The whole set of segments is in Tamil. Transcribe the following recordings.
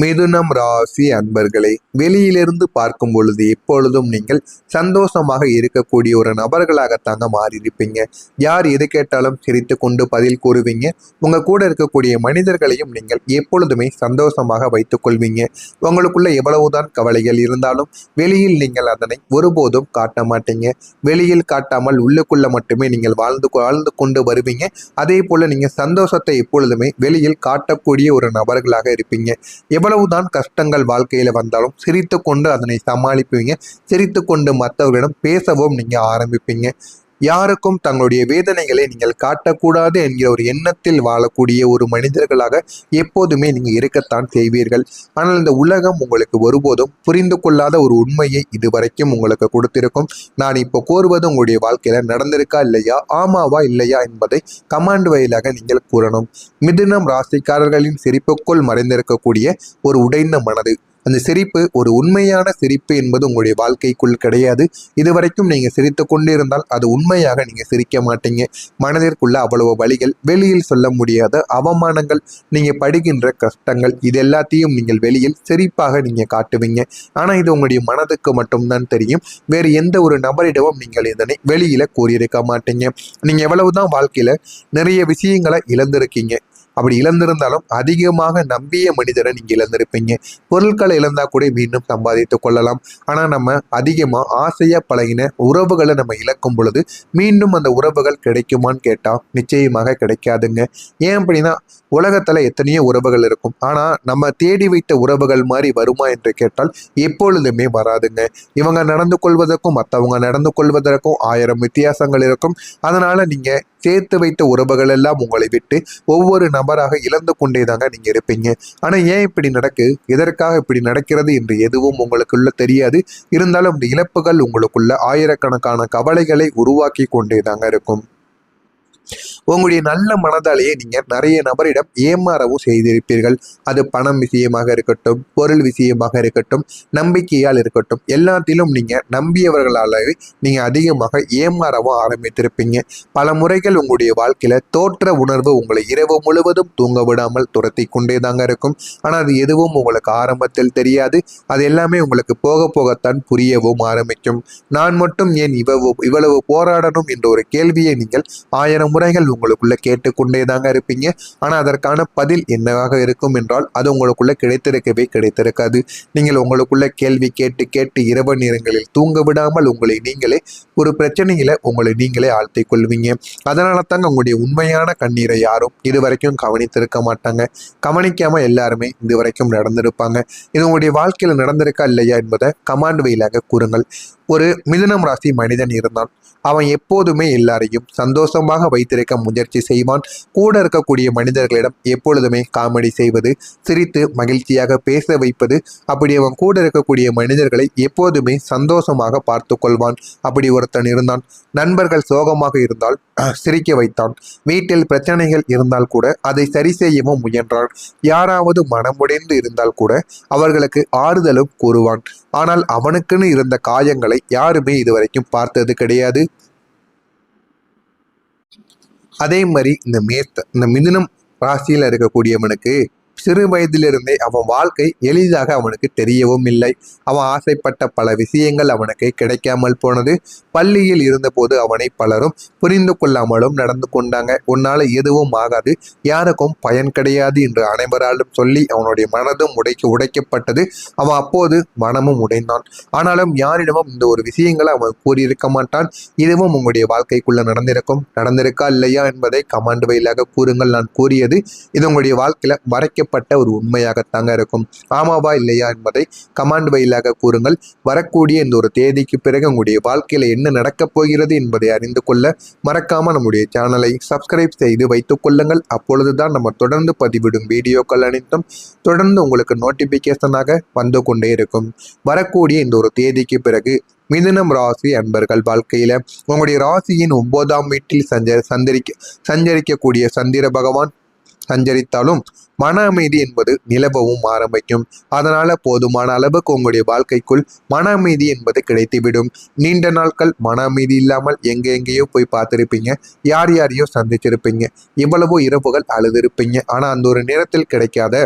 மிதுனம் ராசி அன்பர்களே, வெளியிலிருந்து பார்க்கும் பொழுது எப்பொழுதும் நீங்கள் சந்தோஷமாக இருக்கக்கூடிய ஒரு நபர்களாகத்தாங்க மாறியிருப்பீங்க. யார் எது கேட்டாலும் சிரித்து கொண்டு பதில் கூறுவீங்க. உங்க கூட இருக்கக்கூடிய மனிதர்களையும் நீங்கள் எப்பொழுதுமே சந்தோஷமாக வைத்துக் கொள்வீங்க. உங்களுக்குள்ள எவ்வளவுதான் கவலைகள் இருந்தாலும் வெளியில் நீங்கள் அதனை ஒருபோதும் காட்ட மாட்டீங்க. வெளியில் காட்டாமல் உள்ளுக்குள்ள மட்டுமே நீங்கள் வாழ்ந்து கொண்டு வருவீங்க. அதே போல நீங்க சந்தோஷத்தை எப்பொழுதுமே வெளியில் காட்டக்கூடிய ஒரு நபர்களாக இருப்பீங்க. எவ்வளவுதான் கஷ்டங்கள் வாழ்க்கையில வந்தாலும் சிரித்து கொண்டு அதனை சமாளிப்பீங்க. சிரித்து கொண்டு மற்றவர்களிடம் பேசவும் நீங்க ஆரம்பிப்பீங்க. யாருக்கும் தங்களுடைய வேதனைகளை நீங்கள் காட்டக்கூடாது என்கிற ஒரு எண்ணத்தில் வாழக்கூடிய ஒரு மனிதர்களாக எப்போதுமே நீங்க இருக்கத்தான் செய்வீர்கள். ஆனால் இந்த உலகம் உங்களுக்கு ஒருபோதும் புரிந்து கொள்ளாத ஒரு உண்மையை இதுவரைக்கும் உங்களுக்கு கொடுத்திருக்கும். நான் இப்போ கூறுவது உங்களுடைய வாழ்க்கையில நடந்திருக்கா இல்லையா, ஆமாவா இல்லையா என்பதை கமாண்ட் வாயிலாக நீங்கள் கூறணும். மிதுனம் ராசிக்காரர்களின் சிரிப்புக்குள் மறைந்திருக்கக்கூடிய ஒரு உடைந்த மனது, அந்த சிரிப்பு ஒரு உண்மையான சிரிப்பு என்பது உங்களுடைய வாழ்க்கைக்குள் கிடையாது. இதுவரைக்கும் நீங்க சிரித்து கொண்டிருந்தால் அது உண்மையாக நீங்க சிரிக்க மாட்டீங்க. மனதிற்குள்ள அவ்வளவு வழிகள், வெளியில் சொல்ல முடியாத அவமானங்கள், நீங்க படுகின்ற கஷ்டங்கள், இது எல்லாத்தையும் நீங்கள் வெளியில் சிரிப்பாக நீங்க காட்டுவீங்க. ஆனா இது உங்களுடைய மனதுக்கு மட்டும்தான் தெரியும். வேறு எந்த ஒரு நபரிடமும் நீங்கள் இதனை வெளியில கூறியிருக்க மாட்டீங்க. நீங்க எவ்வளவுதான் வாழ்க்கையில நிறைய விஷயங்களை இழந்திருக்கீங்க. அப்படி இழந்திருந்தாலும் அதிகமாக நம்பிய மனிதரை நீங்க இழந்திருப்பீங்க. பொருட்களை இழந்தா கூட மீண்டும் சம்பாதித்துக் கொள்ளலாம். ஆனா நம்ம அதிகமா ஆசையா பழகின உறவுகளை நம்ம இழக்கும் பொழுது மீண்டும் அந்த உறவுகள் கிடைக்குமான்னு கேட்டா நிச்சயமாக கிடைக்காதுங்க. ஏன் அப்படின்னா உலகத்துல எத்தனையோ உறவுகள் இருக்கும். ஆனா நம்ம தேடி வைத்த உறவுகள் மாதிரி வருமா என்று கேட்டால் எப்பொழுதுமே வராதுங்க. இவங்க நடந்து கொள்வதற்கும் மற்றவங்க நடந்து கொள்வதற்கும் 1000 வித்தியாசங்கள் இருக்கும். அதனால நீங்க சேர்த்து வைத்த உறவுகள் எல்லாம் உங்களை விட்டு ஒவ்வொரு நபராக இழந்து கொண்டே தாங்க நீங்க இருப்பீங்க. ஆனா ஏன் இப்படி நடக்கு, எதற்காக இப்படி நடக்கிறது என்று எதுவும் உங்களுக்குள்ள தெரியாது. இருந்தாலும் இந்த இழப்புகள் உங்களுக்குள்ள ஆயிரக்கணக்கான கவலைகளை உருவாக்கி கொண்டே தாங்க இருக்கும். உங்களுடைய நல்ல மனதாலேயே நீங்க நிறைய நபரிடம் ஏமாறவும் செய்திருப்பீர்கள். அது பணம் விஷயமாக இருக்கட்டும், பொருள் விஷயமாக இருக்கட்டும், நம்பிக்கையால் இருக்கட்டும், எல்லாத்திலும் நீங்க நம்பியவர்களாலே நீங்க அதிகமாக ஏமாறவும் ஆரம்பித்திருப்பீங்க. பல முறைகள் உங்களுடைய வாழ்க்கையில தோற்ற உணர்வு உங்களை இரவு முழுவதும் தூங்க விடாமல் துரத்தி கொண்டே தாங்க இருக்கும். ஆனா அது எதுவும் உங்களுக்கு ஆரம்பத்தில் தெரியாது. அது எல்லாமே உங்களுக்கு போக போகத்தான் புரியவும் ஆரம்பிக்கும். நான் மட்டும் ஏன் இவ்வளவு போராடணும் என்ற ஒரு கேள்வியை நீங்கள் 1000 முறைகள் உங்களுக்குள்ள கேட்டுக்கொண்டே தாங்க இருப்பீங்க. ஆனா அதற்கான பதில் என்னவாக இருக்கும் என்றால் அது உங்களுக்குள்ள கிடைத்திருக்காது. நீங்கள் உங்களுக்குள்ள கேள்வி கேட்டு கேட்டு இரவு நேரங்களில் தூங்க விடாமல் உங்களை நீங்களே ஒரு பிரச்சனையில உங்களை நீங்களே ஆழ்த்திக் கொள்வீங்க. அதனால தாங்க உங்களுடைய உண்மையான கண்ணீரை யாரும் இதுவரைக்கும் கவனித்திருக்க மாட்டாங்க. கவனிக்காம எல்லாருமே இதுவரைக்கும் நடந்திருப்பாங்க. இது உங்களுடைய வாழ்க்கையில நடந்திருக்கா இல்லையா என்பதை கமாண்ட் வழியாக கூறுங்கள். ஒரு மிதுனம் ராசி மனிதன் இருந்தான். அவன் எப்போதுமே எல்லாரையும் சந்தோஷமாக வைத்திருக்க முயற்சி செய்வான். கூட இருக்கக்கூடிய மனிதர்களிடம் எப்பொழுதுமே காமெடி செய்வது, சிரித்து மகிழ்ச்சியாக பேச வைப்பது, அப்படி அவன் கூட இருக்கக்கூடிய மனிதர்களை எப்போதுமே சந்தோஷமாக பார்த்து கொள்வான். அப்படி ஒருத்தன் இருந்தான். நண்பர்கள் சோகமாக இருந்தால் சிரிக்க வைத்தான். வீட்டில் பிரச்சனைகள் இருந்தால் கூட அதை சரி செய்யவும் முயன்றான். யாராவது மனமுடைந்து இருந்தால் கூட அவர்களுக்கு ஆறுதலும் கூறுவான். ஆனால் அவனுக்குன்னு இருந்த காயங்களை யாருமே இதுவரைக்கும் பார்த்தது கிடையாது. அதே மாதிரி இந்த மிதுனம் ராசியில இருக்கக்கூடியவனுக்கு சிறு வயதிலிருந்தே அவன் வாழ்க்கை எளிதாக அவனுக்கு தெரியவும் இல்லை. அவன் ஆசைப்பட்ட பல விஷயங்கள் அவனுக்கு கிடைக்காமல் போனது. பள்ளியில் இருந்தபோது அவனை பலரும் புரிந்து கொள்ளாமலும் நடந்து கொண்டாங்க. உன்னால எதுவும் ஆகாது, யாருக்கும் பயன் கிடையாது என்று அனைவராலும் சொல்லி அவனுடைய மனதும் உடைக்கப்பட்டது. அவன் அப்போது மனமும் உடைந்தான். ஆனாலும் யாரிடமும் இந்த ஒரு விஷயங்களை அவன் கூறியிருக்க மாட்டான். இதுவும் உங்களுடைய வாழ்க்கைக்குள்ள நடந்திருக்கா இல்லையா என்பதை கமாண்ட் வழியாக கூறுங்கள். நான் கூறியது இது உங்களுடைய வாழ்க்கையில மறைக்கப்பட்ட ஒரு உண்மையாகத்தாங்க இருக்கும். ஆமாவா இல்லையா என்பதை கமாண்ட் வழியாக கூறுங்கள். வரக்கூடிய இந்த ஒரு தேதிக்கு பிறகு உங்களுடைய வாழ்க்கையில என்ன நடக்கப் போகிறது என்பதை அறிந்து கொள்ள மறக்காம நம்முடைய சேனலை சப்ஸ்கிரைப் செய்து வைத்துக் கொள்ளுங்கள். அப்பொழுதுதான் நம்ம தொடர்ந்து பதிவிடும் வீடியோக்கள் அனைத்தும் தொடர்ந்து உங்களுக்கு நோட்டிபிகேஷனாக வந்து கொண்டே இருக்கும். வரக்கூடிய இந்த ஒரு தேதிக்கு பிறகு மிதுனம் ராசி அன்பர்கள் வாழ்க்கையில உங்களுடைய ராசியின் 9ஆம் வீட்டில் சஞ்சரிக்கக்கூடிய சந்திர பகவான் சஞ்சரித்தாலும் மன அமைதி என்பது நிலவவும் ஆரம்பிக்கும். அதனால போதுமான அளவுக்கு உங்களுடைய வாழ்க்கைக்குள் மன அமைதி என்பது கிடைத்துவிடும். நீண்ட நாட்கள் மன அமைதி இல்லாமல் எங்கேயோ போய் பார்த்திருப்பீங்க, யாரையோ சந்திச்சிருப்பீங்க, இவ்வளவோ இரவுகள் அழுதிருப்பீங்க. ஆனா அந்த ஒரு நேரத்தில் கிடைக்காத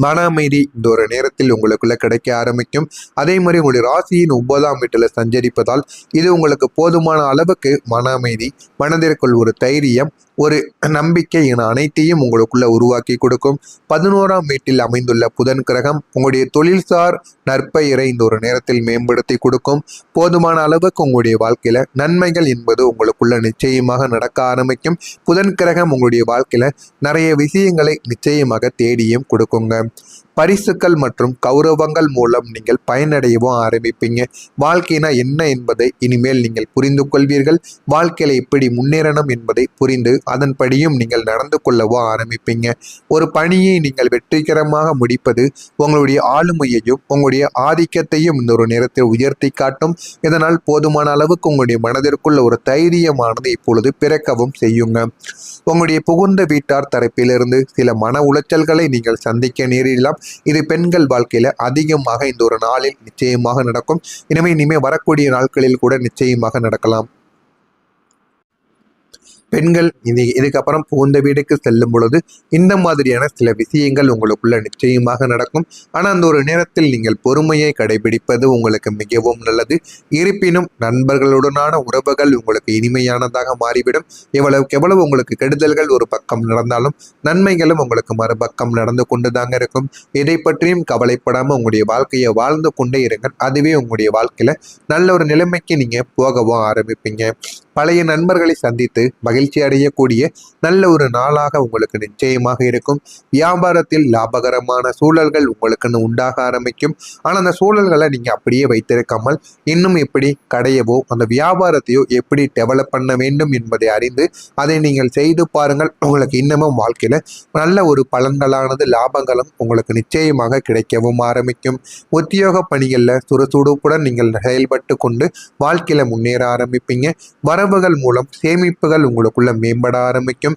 மன அமைதி இந்த ஒரு நேரத்தில் உங்களுக்குள்ள கிடைக்க ஆரம்பிக்கும். அதே மாதிரி உங்களுடைய ராசியின் 9ஆம் வீட்டில் சஞ்சரிப்பதால் இது உங்களுக்கு போதுமான அளவுக்கு மன அமைதி, மனதிற்குள் ஒரு தைரியம், ஒரு நம்பிக்கை என அனைத்தையும் உங்களுக்குள்ள உருவாக்கி கொடுக்கும். 11ஆம் வீட்டில் அமைந்துள்ள புதன் கிரகம் உங்களுடைய தொழில்சார் நற்பெயரை இந்த ஒரு நேரத்தில் மேம்படுத்தி கொடுக்கும். போதுமான அளவுக்கு உங்களுடைய வாழ்க்கையில நன்மைகள் என்பது உங்களுக்குள்ள நிச்சயமாக நடக்க ஆரம்பிக்கும். புதன் கிரகம் உங்களுடைய வாழ்க்கையில நிறைய விஷயங்களை நிச்சயமாக தேடியும் கொடுக்குங்க. பரிசுகள் மற்றும் கௌரவங்கள் மூலம் நீங்கள் பயனடையவும் ஆரம்பிப்பீங்க. வாழ்க்கைனா என்ன என்பதை இனிமேல் நீங்கள் புரிந்து கொள்வீர்கள். வாழ்க்கையில எப்படி முன்னேறணும் என்பதை புரிந்து அதன்படியும் நீங்கள் நடந்து கொள்ளவோ ஆரம்பிப்பீங்க. ஒரு பணியை நீங்கள் வெற்றிகரமாக முடிப்பது உங்களுடைய ஆளுமையையும் உங்களுடைய ஆதிக்கத்தையும் இந்த ஒரு நேரத்தில் உயர்த்தி காட்டும். இதனால் போதுமான அளவுக்கு உங்களுடைய மனதிற்குள்ள ஒரு தைரியமானது இப்பொழுது பிறக்கவும் செய்யுங்க. உங்களுடைய புகுந்த வீட்டார் தரப்பிலிருந்து சில மன உளைச்சல்களை நீங்கள் சந்திக்க நேரிடலாம். இது பெண்கள் வாழ்க்கையில அதிகமாக இந்த ஒரு நாளில் நிச்சயமாக நடக்கும். எனவே இனிமே வரக்கூடிய நாட்களில் கூட நிச்சயமாக நடக்கலாம். பெண்கள் இதுக்கப்புறம் புகுந்த வீடுக்கு செல்லும் பொழுது இந்த மாதிரியான சில விஷயங்கள் உங்களுக்குள்ள நிச்சயமாக நடக்கும். ஆனால் அந்த ஒரு நேரத்தில் நீங்கள் பொறுமையை கடைபிடிப்பது உங்களுக்கு மிகவும் நல்லது. இருப்பினும் நண்பர்களுடனான உறவுகள் உங்களுக்கு இனிமையானதாக மாறிவிடும். எவ்வளவுக்கு எவ்வளவு உங்களுக்கு கெடுதல்கள் ஒரு பக்கம் நடந்தாலும் நன்மைகளும் உங்களுக்கு மறுபக்கம் நடந்து கொண்டு தாங்க இருக்கும். எதை பற்றியும் கவலைப்படாமல் உங்களுடைய வாழ்க்கையை வாழ்ந்து கொண்டே இருங்கள். அதுவே உங்களுடைய வாழ்க்கையில நல்ல ஒரு நிலைமைக்கு நீங்க போகவும் ஆரம்பிப்பீங்க. பழைய நண்பர்களை சந்தித்து மகிழ்ச்சி அடையக்கூடிய நல்ல ஒரு நாளாக உங்களுக்கு நிச்சயமாக இருக்கும். வியாபாரத்தில் லாபகரமான சூழல்கள் உங்களுக்குன்னு உண்டாக ஆரம்பிக்கும். ஆனால் அந்த சூழல்களை நீங்க அப்படியே வைத்திருக்காமல் இன்னும் எப்படி கடையவோ அந்த வியாபாரத்தையோ எப்படி டெவலப் பண்ண வேண்டும் என்பதை அறிந்து அதை நீங்கள் செய்து பாருங்கள். உங்களுக்கு இன்னமும் வாழ்க்கையில நல்ல ஒரு பலன்களானது லாபங்களும் உங்களுக்கு நிச்சயமாக கிடைக்கவும் ஆரம்பிக்கும். உத்தியோக பணிகளில் சுறுசுறுப்புடன் நீங்கள் செயல்பட்டு கொண்டு வாழ்க்கையில முன்னேற ஆரம்பிப்பீங்க. வரவுகள் மூலம் சேமிப்புகள் உங்களுக்குள்ள மேம்பட ஆரம்பிக்கும்.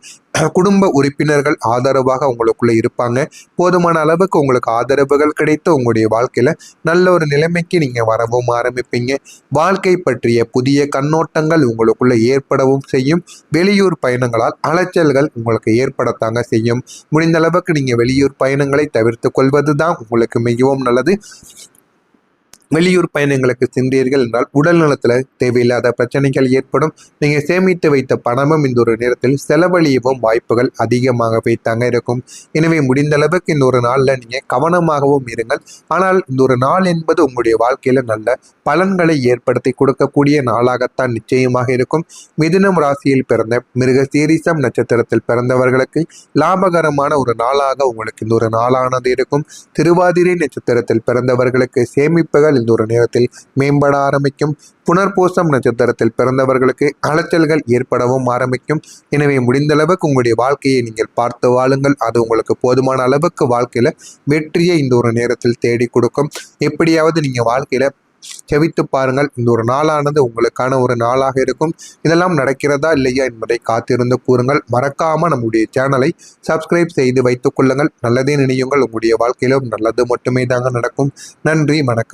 குடும்ப உறுப்பினர்கள் ஆதரவாக உங்களுக்குள்ள இருப்பாங்க. போதுமான அளவுக்கு உங்களுக்கு ஆதரவுகள் கிடைத்து உங்களுடைய வாழ்க்கையில நல்ல ஒரு நிலைமைக்கு நீங்க வரவும் ஆரம்பிப்பீங்க. வாழ்க்கை பற்றிய புதிய கண்ணோட்டங்கள் உங்களுக்குள்ள ஏற்படவும் செய்யும். வெளியூர் பயணங்களால் அலைச்சல்கள் உங்களுக்கு ஏற்படத்தாங்க செய்யும். முடிந்த அளவுக்கு நீங்க வெளியூர் பயணங்களை தவிர்த்து கொள்வதுதான் உங்களுக்கு மிகவும் நல்லது. வெளியூர் பயணங்களுக்கு சென்றீர்கள் என்றால் உடல் நலத்தில் தேவையில்லாத பிரச்சனைகள் ஏற்படும். நீங்கள் சேமித்து வைத்த பணமும் இந்த ஒரு நேரத்தில் செலவழியவும் வாய்ப்புகள் அதிகமாகவே தாங்க இருக்கும். எனவே முடிந்த அளவுக்கு இந்த ஒரு நாளில் நீங்கள் கவனமாகவும் இருங்கள். ஆனால் இந்த ஒரு நாள் என்பது உங்களுடைய வாழ்க்கையில் நல்ல பலன்களை ஏற்படுத்தி கொடுக்கக்கூடிய நாளாகத்தான் நிச்சயமாக இருக்கும். மிதுனம் ராசியில் பிறந்த மிருக சீரிசம் நட்சத்திரத்தில் பிறந்தவர்களுக்கு லாபகரமான ஒரு நாளாக உங்களுக்கு இந்த ஒரு நாளானது இருக்கும். திருவாதிரை நட்சத்திரத்தில் பிறந்தவர்களுக்கு சேமிப்புகள் இந்த ஒரு நேரத்தில் மேம்பட ஆரம்பிக்கும். புனர்பூசம் நட்சத்திரத்தில் பிறந்தவர்களுக்கு அலைச்சல்கள் ஏற்படவும் ஆரம்பிக்கும். எனவே முடிந்த அளவுக்கு உங்களுடைய வாழ்க்கையை நீங்கள் பார்த்து வாழுங்கள். அது உங்களுக்கு போதுமான அளவுக்கு வாழ்க்கையில வெற்றியை இந்த ஒரு நேரத்தில் தேடி கொடுக்கும். எப்படியாவது நீங்க வாழ்க்கையில செவித்து பாருங்கள். இந்த ஒரு நாளானது உங்களுக்கான ஒரு நாளாக இருக்கும். இதெல்லாம் நடக்கிறதா இல்லையா என்பதை காத்திருந்து கூறுங்கள். மறக்காம நம்முடைய சேனலை சப்ஸ்கிரைப் செய்து வைத்துக் கொள்ளுங்கள். நல்லதே நினையுங்கள். உங்களுடைய வாழ்க்கையிலும் நல்லது மட்டுமே தாங்க நடக்கும். நன்றி, வணக்கம்.